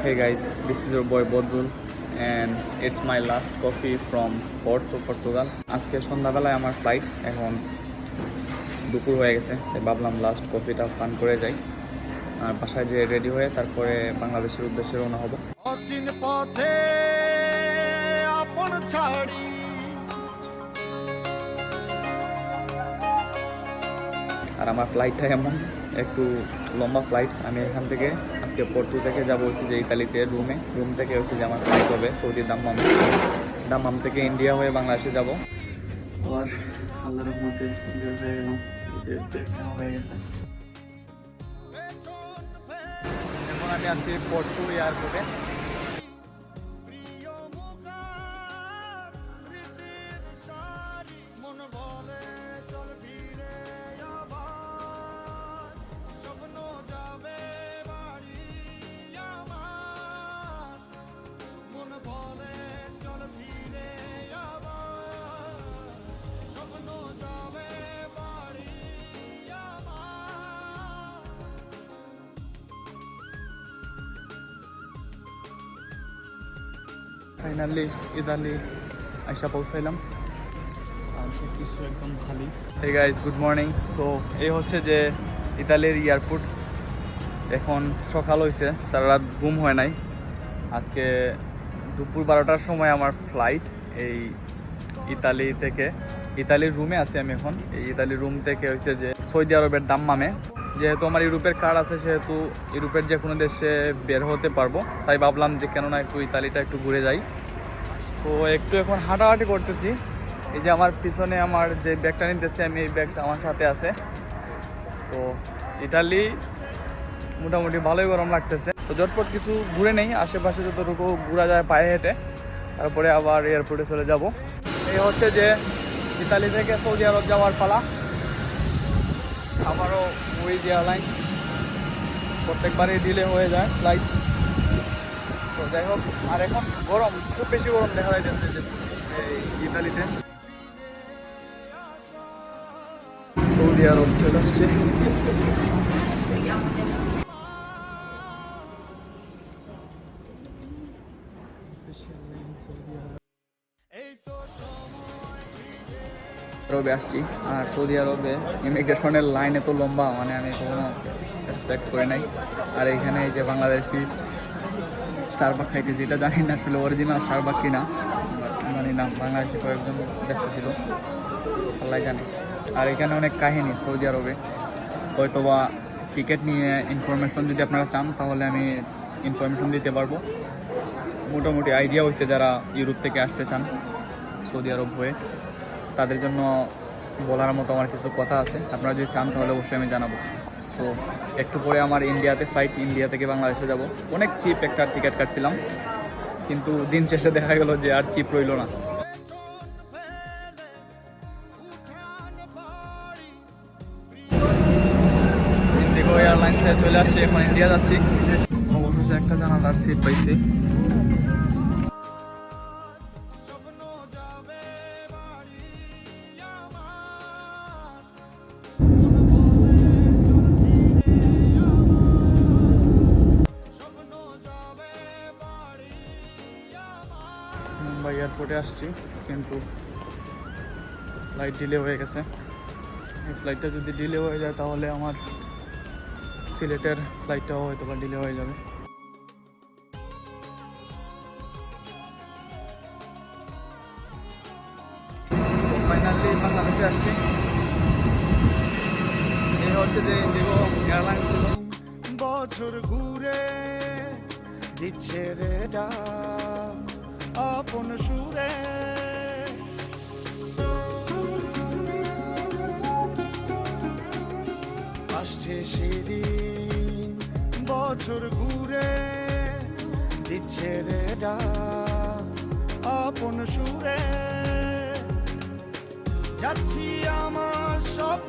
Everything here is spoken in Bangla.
Hey guys, this is your boy Bodul and it's my last coffee from Porto, Portugal. আজকে সন্ধ্যাবেলায় আমার ফ্লাইট, এখন দুপুর হয়ে গেছে, তাই ভাবলাম লাস্ট কফিটা পান করে যাই আর বাসায় যেয়ে রেডি হয়ে তারপরে বাংলাদেশের উদ্দেশ্যে রওনা হব। অচিন পথে আপন ছাড়ি আর আমার ফ্লাইটটা এমন একটু লম্বা ফ্লাইট। আমি এখান থেকে আজকে পোর্তো থেকে যাবো হচ্ছে যে ইতালিতে রুম থেকে হচ্ছে যে আমার ফ্লাইট হবে সৌদি দাম্মাম থেকে ইন্ডিয়া হয়ে বাংলাদেশে যাব। আবার আল্লাহর রহমতে বের হয়ে গেলাম, হয়ে গেছে। এখন আমি আছি পোর্তো এয়ারপোর্টে। ফাইনালি ইতালি আইসা পৌঁছাইলাম আর সব কিছু একদম খালি। এই গাইজ গুড মর্নিং। সো এই হচ্ছে যে ইতালির এয়ারপোর্ট। এখন সকাল হয়েছে, সারা রাত ঘুম হয় নাই। আজকে দুপুর 12টার সময় আমার ফ্লাইট। এই ইতালি থেকে ইতালির রুমে আছি আমি এখন। এই ইতালির রুম থেকে হচ্ছে যে সৌদি আরবের দাম্মামে। যেহেতু আমার ইউরোপের কার্ড আছে সেহেতু ইউরোপের যে কোনো দেশে বের হতে পারবো, তাই ভাবলাম যে কেননা একটু ইতালিটা একটু ঘুরে যাই। তো একটু এখন হাঁটাহাঁটি করতেছি। এই যে আমার পিছনে আমার যে ব্যাগটা নিতেছি আমি, এই ব্যাগটা আমার সাথে আছে। তো ইতালি মোটামুটি ভালোই গরম লাগতেছে। তো ঝটপট কিছু ঘুরে নেই, আশেপাশে যতটুকু ঘোরা যায় পায়ে হেঁটে, তারপরে আবার এয়ারপোর্টে চলে যাব। এই হচ্ছে যে ইতালি থেকে সৌদি আরব যাওয়ার পালা। আমারও ওইজ এয়ারলাইন প্রত্যেকবারই ডিলে হয়ে যায় ফ্লাইট। তো যাই হোক, আর এখন গরম, খুব বেশি গরম দেখা যাচ্ছে যে ইতালিতে। সৌদি আরব চলে আসছে। আরবে আসছি, আর সৌদি আরবে ইমিগ্রেশনের লাইন এত লম্বা, মানে আমি কখনো এক্সপেক্ট করে নাই। আর এখানে এই যে বাংলাদেশি স্টারবাক খাইতেছি, এটা জানি না আসলে অরিজিনাল স্টারবাক কিনা, জানি না। বাংলাদেশি কয়েকজন ব্যস্ত ছিল, আল্লাহ জানে। আর এখানে অনেক কাহিনী সৌদি আরবে, হয়তোবা টিকিট নিয়ে ইনফরমেশন যদি আপনারা চান তাহলে আমি ইনফরমেশন দিতে পারবো। মোটামুটি আইডিয়া হয়েছে যারা ইউরোপ থেকে আসতে চান সৌদি আরব হয়ে, তাদের জন্য বলার মতো আমার কিছু কথা আছে। আপনারা যদি চান তাহলে অবশ্যই আমি জানাবো। সো একটু পরে আমার ইন্ডিয়াতে ফ্লাইট, ইন্ডিয়া থেকে বাংলাদেশে যাব। অনেক চিপ একটা টিকিট কাটছিলাম, কিন্তু দিন শেষে দেখা গেল যে আর চিপ রইল না। ইন্ডিগো এয়ারলাইন্সে চলে আসছি, এখন ইন্ডিয়া যাচ্ছি। অবশেষে একটা জানালার সিট পাইছি। মুম্বাই এয়ারপোর্টে আসছি, কিন্তু ফ্লাইট ডিলে হয়ে গেছে। এই ফ্লাইটটা যদি ডিলে হয়ে যায় তাহলে আমার সিলেটের ফ্লাইটটাও হয়তো বা ডিলে হয়ে যাবে। ফাইনালি বাংলাদেশে আসছি। এই হচ্ছে যে ইন্ডিগো এয়ারলাইন্স। বছর ঘুরে দিচ্ছে রে ডাক আপন সুরে, আসছে সেদিন বছর ঘুরে দিচ্ছে রে ডাক আপন সুরে, যাচ্ছি আমার সব